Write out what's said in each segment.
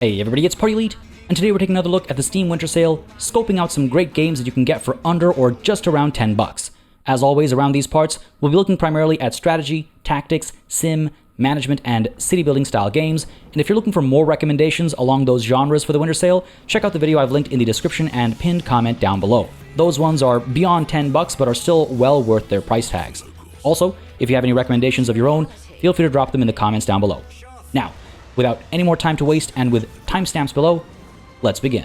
Hey everybody, it's PartyElite, and today we're taking another look at the Steam Winter Sale, scoping out some great games that you can get for under or just around 10 bucks. As always, around these parts, we'll be looking primarily at strategy, tactics, sim, management, and city building style games, and if you're looking for more recommendations along those genres for the Winter Sale, check out the video I've linked in the description and pinned comment down below. Those ones are beyond 10 bucks, but are still well worth their price tags. Also, if you have any recommendations of your own, feel free to drop them in the comments down below. Now, without any more time to waste and with timestamps below, let's begin.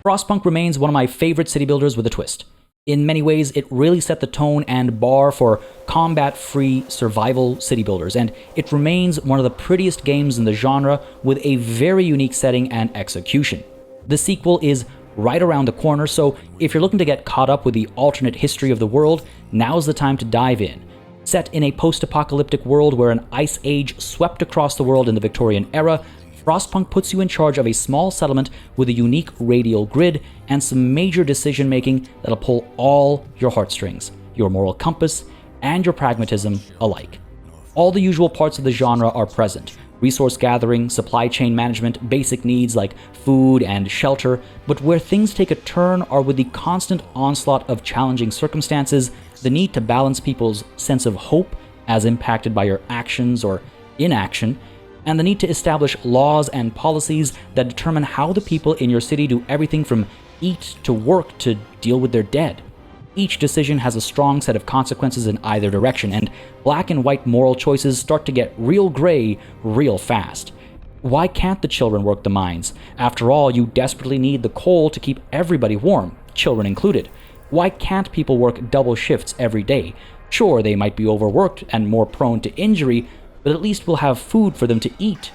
Frostpunk remains one of my favorite city builders with a twist. In many ways, it really set the tone and bar for combat-free survival city builders, and it remains one of the prettiest games in the genre with a very unique setting and execution. The sequel is right around the corner, so if you're looking to get caught up with the alternate history of the world, now's the time to dive in. Set in a post-apocalyptic world where an ice age swept across the world in the Victorian era, Frostpunk puts you in charge of a small settlement with a unique radial grid and some major decision-making that'll pull all your heartstrings, your moral compass, and your pragmatism alike. All the usual parts of the genre are present: resource gathering, supply chain management, basic needs like food and shelter, but where things take a turn are with the constant onslaught of challenging circumstances, the need to balance people's sense of hope as impacted by your actions or inaction, and the need to establish laws and policies that determine how the people in your city do everything from eat to work to deal with their dead. Each decision has a strong set of consequences in either direction, and black and white moral choices start to get real gray real fast. Why can't the children work the mines? After all, you desperately need the coal to keep everybody warm, children included. Why can't people work double shifts every day? Sure, they might be overworked and more prone to injury, but at least we'll have food for them to eat.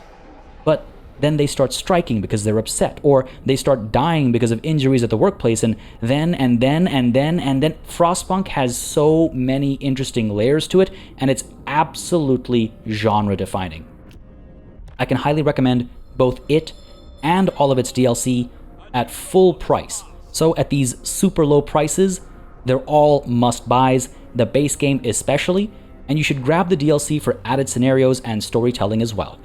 But then they start striking because they're upset, or they start dying because of injuries at the workplace, and then Frostpunk has so many interesting layers to it, and it's absolutely genre-defining. I can highly recommend both it and all of its DLC at full price. So at these super low prices, they're all must-buys, the base game especially, and you should grab the DLC for added scenarios and storytelling as well.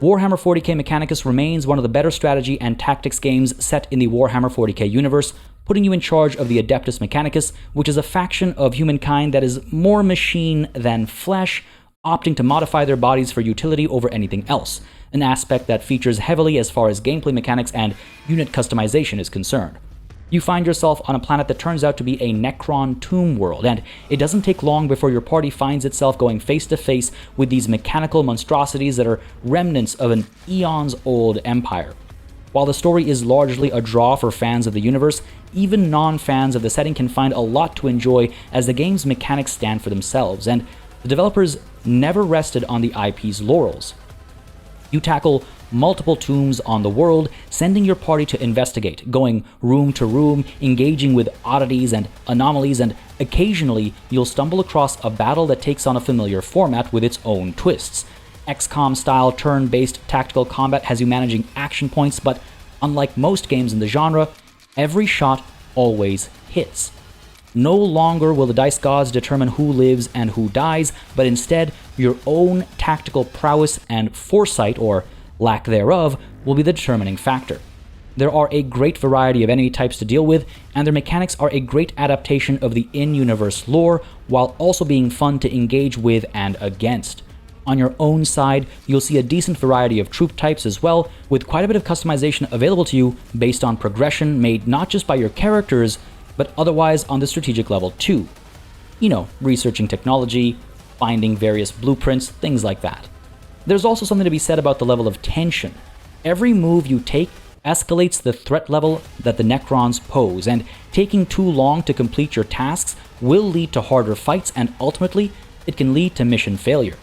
Warhammer 40k Mechanicus remains one of the better strategy and tactics games set in the Warhammer 40k universe, putting you in charge of the Adeptus Mechanicus, which is a faction of humankind that is more machine than flesh, opting to modify their bodies for utility over anything else, an aspect that features heavily as far as gameplay mechanics and unit customization is concerned. You find yourself on a planet that turns out to be a Necron tomb world, and it doesn't take long before your party finds itself going face to face with these mechanical monstrosities that are remnants of an eons-old empire. While the story is largely a draw for fans of the universe, even non-fans of the setting can find a lot to enjoy as the game's mechanics stand for themselves, and the developers never rested on the IP's laurels. You tackle multiple tombs on the world, sending your party to investigate, going room to room, engaging with oddities and anomalies, and occasionally you'll stumble across a battle that takes on a familiar format with its own twists. XCOM-style turn-based tactical combat has you managing action points, but unlike most games in the genre, every shot always hits. No longer will the dice gods determine who lives and who dies, but instead, your own tactical prowess and foresight, or lack thereof, will be the determining factor. There are a great variety of enemy types to deal with, and their mechanics are a great adaptation of the in-universe lore, while also being fun to engage with and against. On your own side, you'll see a decent variety of troop types as well, with quite a bit of customization available to you based on progression made not just by your characters, but otherwise on the strategic level too. You know, researching technology, finding various blueprints, things like that. There's also something to be said about the level of tension. Every move you take escalates the threat level that the Necrons pose, and taking too long to complete your tasks will lead to harder fights, and ultimately, it can lead to mission failure.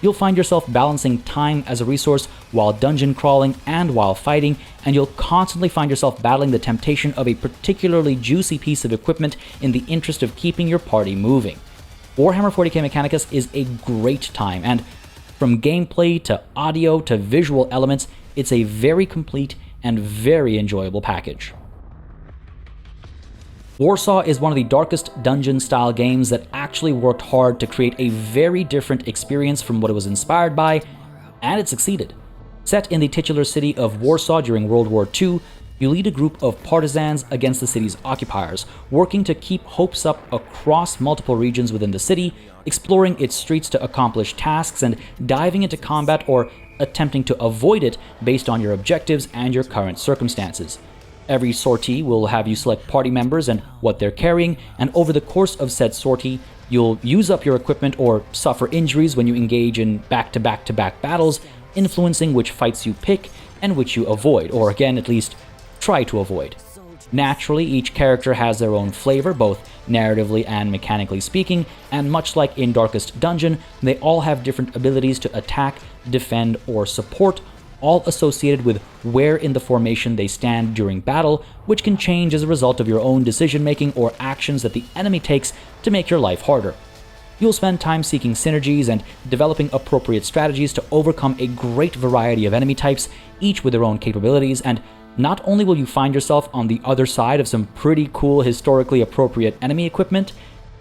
You'll find yourself balancing time as a resource while dungeon crawling and while fighting, and you'll constantly find yourself battling the temptation of a particularly juicy piece of equipment in the interest of keeping your party moving. Warhammer 40k Mechanicus is a great time, and from gameplay to audio to visual elements, it's a very complete and very enjoyable package. WARSAW is one of the darkest dungeon-style games that actually worked hard to create a very different experience from what it was inspired by, and it succeeded. Set in the titular city of Warsaw during World War II, you lead a group of partisans against the city's occupiers, working to keep hopes up across multiple regions within the city, exploring its streets to accomplish tasks, and diving into combat or attempting to avoid it based on your objectives and your current circumstances. Every sortie will have you select party members and what they're carrying, and over the course of said sortie, you'll use up your equipment or suffer injuries when you engage in back-to-back-to-back battles, influencing which fights you pick and which you avoid, or again, at least try to avoid. Naturally, each character has their own flavor, both narratively and mechanically speaking, and much like in Darkest Dungeon, they all have different abilities to attack, defend, or support, all associated with where in the formation they stand during battle, which can change as a result of your own decision-making or actions that the enemy takes to make your life harder. You'll spend time seeking synergies and developing appropriate strategies to overcome a great variety of enemy types, each with their own capabilities, and not only will you find yourself on the other side of some pretty cool historically appropriate enemy equipment,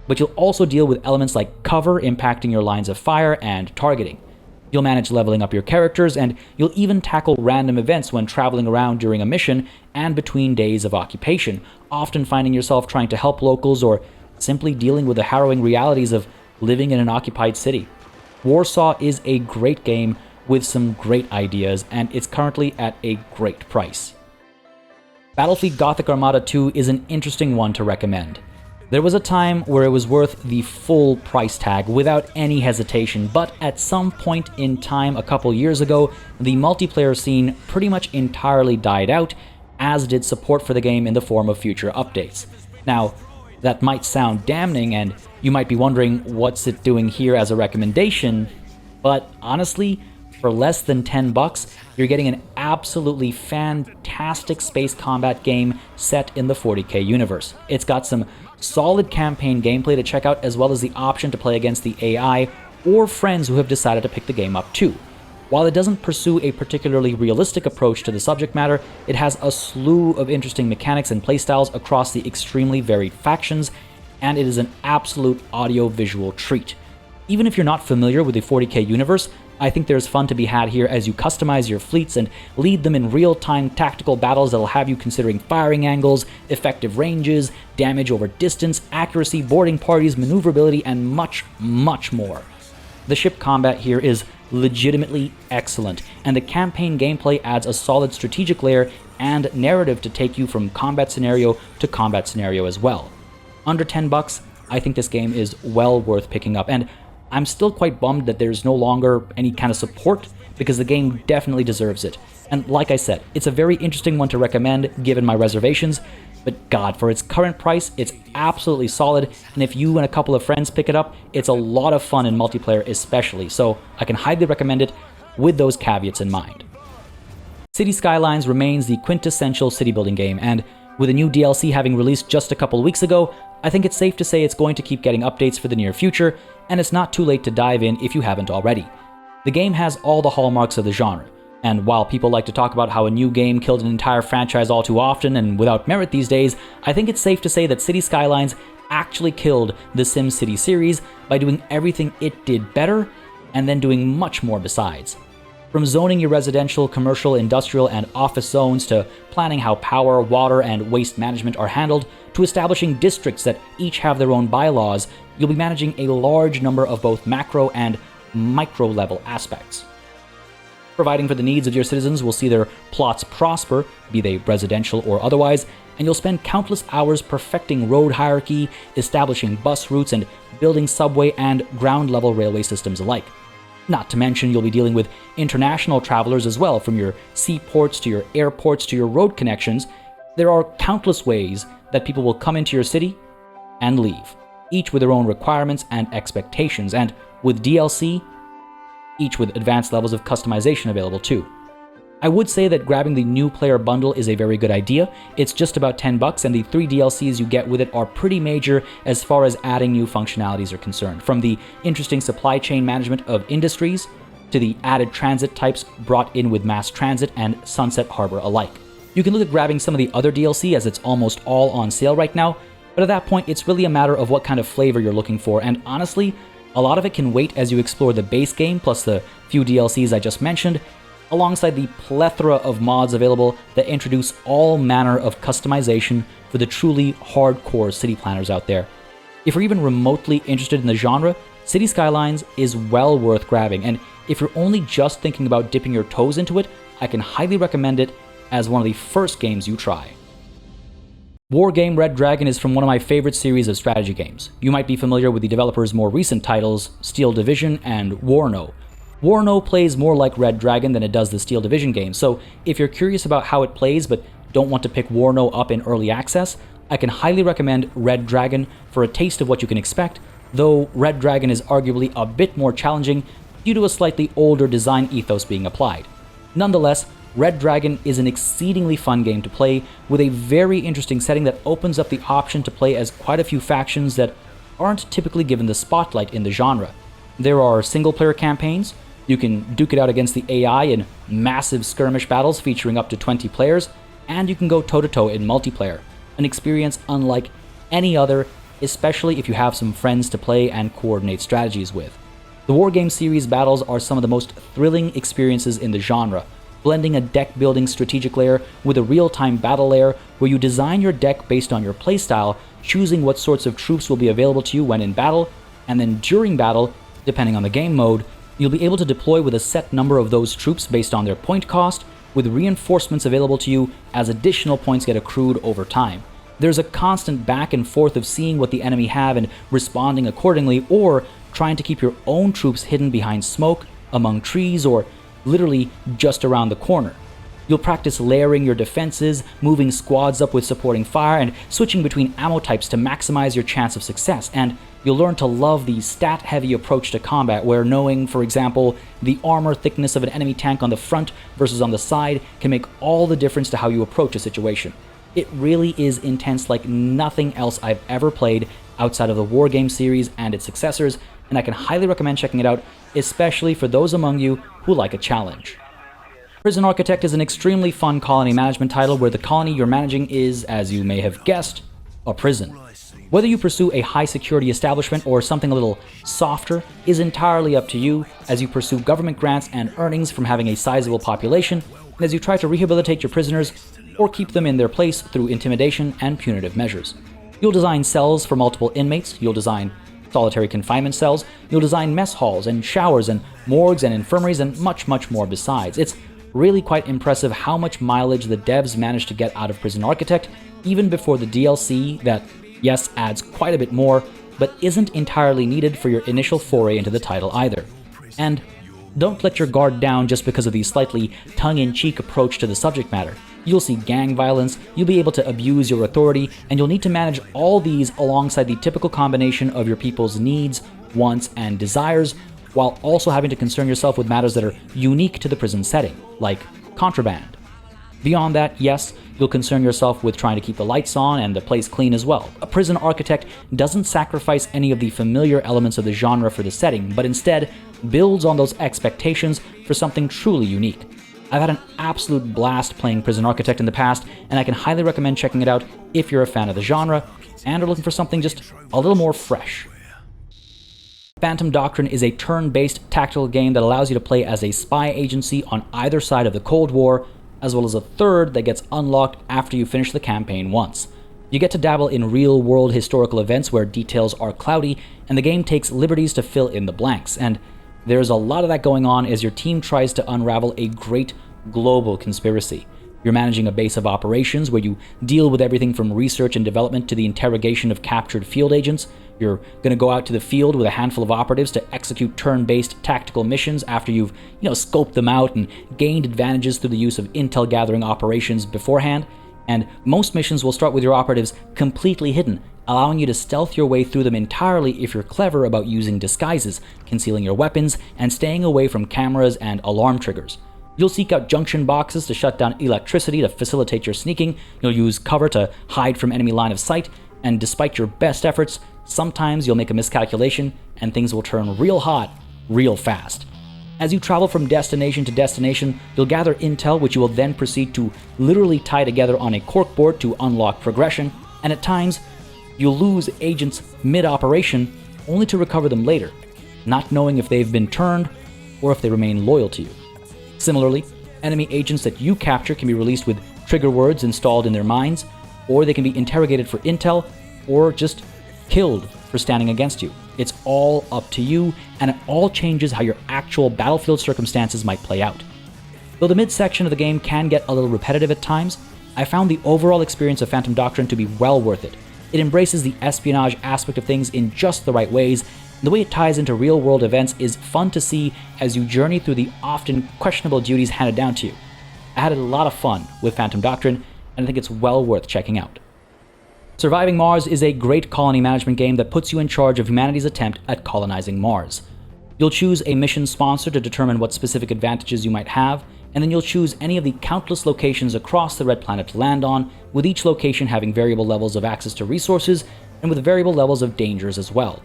but you'll also deal with elements like cover impacting your lines of fire and targeting. You'll manage leveling up your characters, and you'll even tackle random events when traveling around during a mission and between days of occupation, often finding yourself trying to help locals or simply dealing with the harrowing realities of living in an occupied city. Warsaw is a great game with some great ideas, and it's currently at a great price. Battlefleet Gothic Armada 2 is an interesting one to recommend. There was a time where it was worth the full price tag without any hesitation, but at some point in time a couple years ago, the multiplayer scene pretty much entirely died out, as did support for the game in the form of future updates. Now, that might sound damning, and you might be wondering what's it doing here as a recommendation, but honestly, for less than $10, you're getting an absolutely fantastic space combat game set in the 40k universe. It's got some solid campaign gameplay to check out, as well as the option to play against the AI or friends who have decided to pick the game up too. While it doesn't pursue a particularly realistic approach to the subject matter, it has a slew of interesting mechanics and playstyles across the extremely varied factions, and it is an absolute audio-visual treat. Even if you're not familiar with the 40k universe, I think there's fun to be had here as you customize your fleets and lead them in real-time tactical battles that'll have you considering firing angles, effective ranges, damage over distance, accuracy, boarding parties, maneuverability, and much, much more. The ship combat here is legitimately excellent, and the campaign gameplay adds a solid strategic layer and narrative to take you from combat scenario to combat scenario as well. Under $10, I think this game is well worth picking up, and I'm still quite bummed that there's no longer any kind of support, because the game definitely deserves it. And like I said, it's a very interesting one to recommend given my reservations, but God, for its current price, it's absolutely solid, and if you and a couple of friends pick it up, it's a lot of fun in multiplayer especially, so I can highly recommend it with those caveats in mind. City Skylines remains the quintessential city building game, and with a new DLC having released just a couple weeks ago, I think it's safe to say it's going to keep getting updates for the near future, and it's not too late to dive in if you haven't already. The game has all the hallmarks of the genre, and while people like to talk about how a new game killed an entire franchise all too often and without merit these days, I think it's safe to say that City Skylines actually killed the SimCity series by doing everything it did better, and then doing much more besides. From zoning your residential, commercial, industrial, and office zones to planning how power, water, and waste management are handled, to establishing districts that each have their own bylaws, you'll be managing a large number of both macro and micro-level aspects. Providing for the needs of your citizens will see their plots prosper, be they residential or otherwise, and you'll spend countless hours perfecting road hierarchy, establishing bus routes, and building subway and ground-level railway systems alike. Not to mention, you'll be dealing with international travelers as well, from your seaports to your airports to your road connections. There are countless ways that people will come into your city and leave, each with their own requirements and expectations, and with DLC, each with advanced levels of customization available too. I would say that grabbing the new player bundle is a very good idea. It's just about $10, and the 3 DLCs you get with it are pretty major as far as adding new functionalities are concerned, from the interesting supply chain management of industries to the added transit types brought in with mass transit and Sunset Harbor alike. You can look at grabbing some of the other DLC, as it's almost all on sale right now, but at that point it's really a matter of what kind of flavor you're looking for, and honestly, a lot of it can wait as you explore the base game plus the few DLCs I just mentioned. alongside the plethora of mods available that introduce all manner of customization for the truly hardcore city planners out there. If you're even remotely interested in the genre, City Skylines is well worth grabbing, and if you're only just thinking about dipping your toes into it, I can highly recommend it as one of the first games you try. Wargame Red Dragon is from one of my favorite series of strategy games. You might be familiar with the developer's more recent titles, Steel Division and Warno. Warno plays more like Red Dragon than it does the Steel Division game, so if you're curious about how it plays but don't want to pick Warno up in early access, I can highly recommend Red Dragon for a taste of what you can expect, though Red Dragon is arguably a bit more challenging due to a slightly older design ethos being applied. Nonetheless, Red Dragon is an exceedingly fun game to play with a very interesting setting that opens up the option to play as quite a few factions that aren't typically given the spotlight in the genre. There are single-player campaigns. You can duke it out against the AI in massive skirmish battles featuring up to 20 players, and you can go toe-to-toe in multiplayer, an experience unlike any other, especially if you have some friends to play and coordinate strategies with. The Wargame series battles are some of the most thrilling experiences in the genre, blending a deck-building strategic layer with a real-time battle layer where you design your deck based on your playstyle, choosing what sorts of troops will be available to you when in battle, and then during battle, depending on the game mode, you'll be able to deploy with a set number of those troops based on their point cost, with reinforcements available to you as additional points get accrued over time. There's a constant back and forth of seeing what the enemy have and responding accordingly, or trying to keep your own troops hidden behind smoke, among trees, or literally just around the corner. You'll practice layering your defenses, moving squads up with supporting fire, and switching between ammo types to maximize your chance of success, and you'll learn to love the stat-heavy approach to combat where knowing, for example, the armor thickness of an enemy tank on the front versus on the side can make all the difference to how you approach a situation. It really is intense like nothing else I've ever played outside of the Wargame series and its successors, and I can highly recommend checking it out, especially for those among you who like a challenge. Prison Architect is an extremely fun colony management title where the colony you're managing is, as you may have guessed, a prison. Whether you pursue a high-security establishment or something a little softer is entirely up to you as you pursue government grants and earnings from having a sizable population, and as you try to rehabilitate your prisoners or keep them in their place through intimidation and punitive measures. You'll design cells for multiple inmates, you'll design solitary confinement cells, you'll design mess halls and showers and morgues and infirmaries and much more besides. It's really quite impressive how much mileage the devs managed to get out of Prison Architect, even before the DLC that, yes, adds quite a bit more, but isn't entirely needed for your initial foray into the title either. And don't let your guard down just because of the slightly tongue-in-cheek approach to the subject matter. You'll see gang violence, you'll be able to abuse your authority, and you'll need to manage all these alongside the typical combination of your people's needs, wants, and desires, while also having to concern yourself with matters that are unique to the prison setting, like contraband. Beyond that, yes, you'll concern yourself with trying to keep the lights on and the place clean as well. A Prison Architect doesn't sacrifice any of the familiar elements of the genre for the setting, but instead builds on those expectations for something truly unique. I've had an absolute blast playing Prison Architect in the past, and I can highly recommend checking it out if you're a fan of the genre and are looking for something just a little more fresh. Phantom Doctrine is a turn-based tactical game that allows you to play as a spy agency on either side of the Cold War, as well as a third that gets unlocked after you finish the campaign once. You get to dabble in real-world historical events where details are cloudy, and the game takes liberties to fill in the blanks, and there's a lot of that going on as your team tries to unravel a great global conspiracy. You're managing a base of operations where you deal with everything from research and development to the interrogation of captured field agents. You're going to go out to the field with a handful of operatives to execute turn-based tactical missions after you've, scoped them out and gained advantages through the use of intel gathering operations beforehand. And most missions will start with your operatives completely hidden, allowing you to stealth your way through them entirely if you're clever about using disguises, concealing your weapons, and staying away from cameras and alarm triggers. You'll seek out junction boxes to shut down electricity to facilitate your sneaking, you'll use cover to hide from enemy line of sight, and despite your best efforts, sometimes you'll make a miscalculation and things will turn real hot, real fast. As you travel from destination to destination, you'll gather intel which you will then proceed to literally tie together on a corkboard to unlock progression, and at times, you'll lose agents mid-operation only to recover them later, not knowing if they've been turned or if they remain loyal to you. Similarly, Enemy agents that you capture can be released with trigger words installed in their minds, or they can be interrogated for intel, or just killed for standing against you. It's all up to you, and it all changes how your actual battlefield circumstances might play out. Though the midsection of the game can get a little repetitive at times, I found the overall experience of Phantom Doctrine to be well worth it. It embraces the espionage aspect of things in just the right ways, and the way it ties into real-world events is fun to see as you journey through the often questionable duties handed down to you. I had a lot of fun with Phantom Doctrine, and I think it's well worth checking out. Surviving Mars is a great colony management game that puts you in charge of humanity's attempt at colonizing Mars. You'll choose a mission sponsor to determine what specific advantages you might have, and then you'll choose any of the countless locations across the Red Planet to land on, with each location having variable levels of access to resources and with variable levels of dangers as well.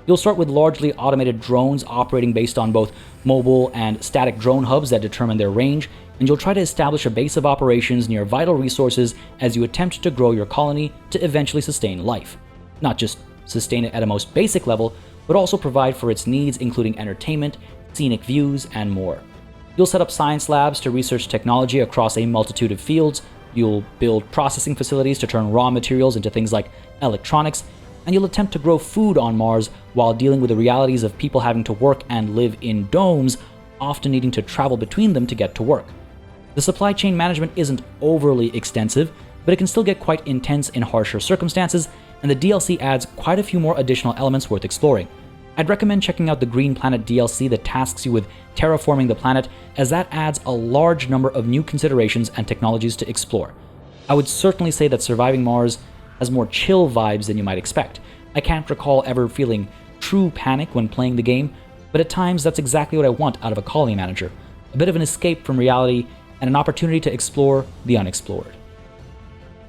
You'll start with largely automated drones operating based on both mobile and static drone hubs that determine their range, and you'll try to establish a base of operations near vital resources as you attempt to grow your colony to eventually sustain life. Not just sustain it at a most basic level, but also provide for its needs, including entertainment, scenic views, and more. You'll set up science labs to research technology across a multitude of fields, you'll build processing facilities to turn raw materials into things like electronics, and you'll attempt to grow food on Mars while dealing with the realities of people having to work and live in domes, often needing to travel between them to get to work. The supply chain management isn't overly extensive, but it can still get quite intense in harsher circumstances, and the DLC adds quite a few more additional elements worth exploring. I'd recommend checking out the Green Planet DLC that tasks you with terraforming the planet, as that adds a large number of new considerations and technologies to explore. I would certainly say that Surviving Mars has more chill vibes than you might expect. I can't recall ever feeling true panic when playing the game, but at times that's exactly what I want out of a colony manager. A bit of an escape from reality and an opportunity to explore the unexplored.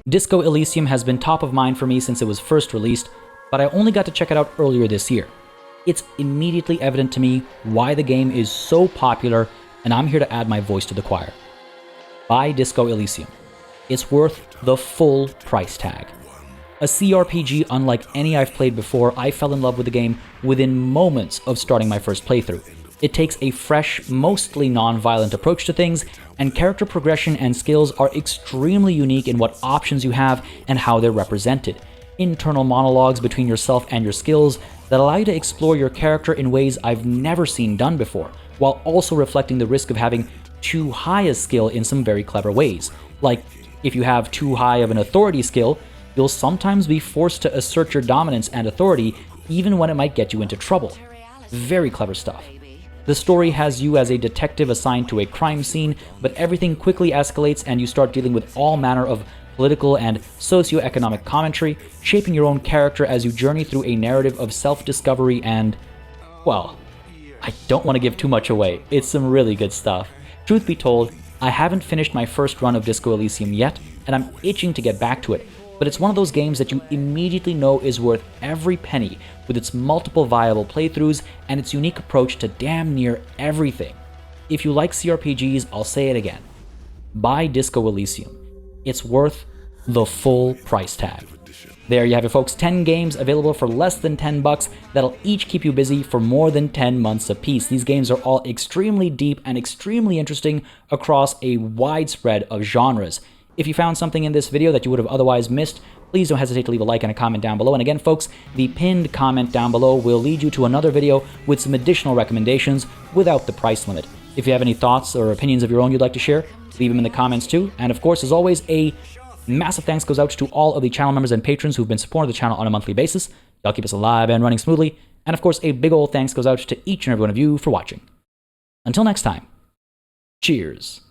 Disco Elysium has been top of mind for me since it was first released, but I only got to check it out earlier this year. It's immediately evident to me why the game is so popular, and I'm here to add my voice to the choir. Buy Disco Elysium. It's worth the full price tag. A CRPG unlike any I've played before, I fell in love with the game within moments of starting my first playthrough. It takes a fresh, mostly non-violent approach to things, and character progression and skills are extremely unique in what options you have and how they're represented. Internal monologues between yourself and your skills that allow you to explore your character in ways I've never seen done before, while also reflecting the risk of having too high a skill in some very clever ways. Like, if you have too high of an authority skill, you'll sometimes be forced to assert your dominance and authority even when it might get you into trouble. Very clever stuff. The story has you as a detective assigned to a crime scene, but everything quickly escalates and you start dealing with all manner of political and socio-economic commentary, shaping your own character as you journey through a narrative of self-discovery and, well, I don't want to give too much away. It's some really good stuff. Truth be told, I haven't finished my first run of Disco Elysium yet, and I'm itching to get back to it, but it's one of those games that you immediately know is worth every penny with its multiple viable playthroughs and its unique approach to damn near everything. If you like CRPGs, I'll say it again. Buy Disco Elysium. It's worth the full price tag. There you have it, folks. 10 games available for less than $10 that'll each keep you busy for more than 10 months apiece. These games are all extremely deep and extremely interesting across a wide spread of genres. If you found something in this video that you would have otherwise missed, please don't hesitate to leave a like and a comment down below. And again, folks, the pinned comment down below will lead you to another video with some additional recommendations without the price limit. If you have any thoughts or opinions of your own you'd like to share, leave them in the comments too. And of course, as always, a massive thanks goes out to all of the channel members and patrons who've been supporting the channel on a monthly basis. Y'all keep us alive and running smoothly. And of course, a big old thanks goes out to each and every one of you for watching. Until next time, cheers.